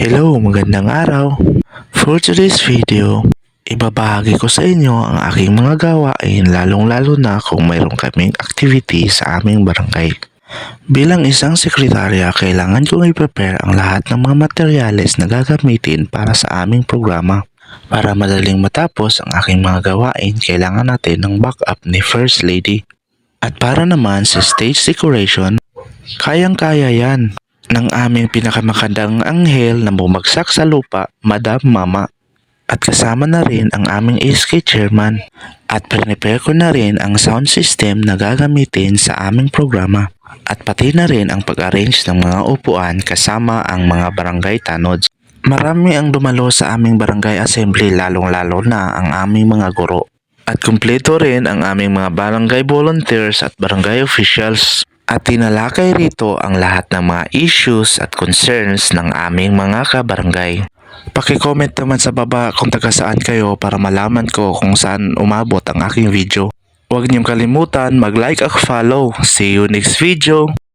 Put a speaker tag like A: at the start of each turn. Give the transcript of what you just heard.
A: Hello, magandang araw. For today's video, ibabahagi ko sa inyo ang aking mga gawain lalong-lalo na kung mayroon kaming activity sa aming barangay. Bilang isang sekretarya, kailangan kong i-prepare ang lahat ng mga materyales na gagamitin para sa aming programa. Para madaling matapos ang aking mga gawain, kailangan natin ng backup ni First Lady. At para naman sa stage decoration, kayang-kaya yan ng aming pinakamakandang anghel na bumagsak sa lupa, Madam Mama. At kasama na rin ang aming SK chairman. At prepare ko na rin ang sound system na gagamitin sa aming programa. At pati na rin ang pag-arrange ng mga upuan kasama ang mga barangay tanods. Marami ang dumalo sa aming barangay assembly, lalong-lalo na ang aming mga guro. At kumpleto rin ang aming mga barangay volunteers at barangay officials. At tinalakay rito ang lahat ng mga issues at concerns ng aming mga kabarangay. Paki-comment naman sa baba kung taga saan kayo para malaman ko kung saan umabot ang aking video. Huwag niyong kalimutan mag-like at follow. See you next video!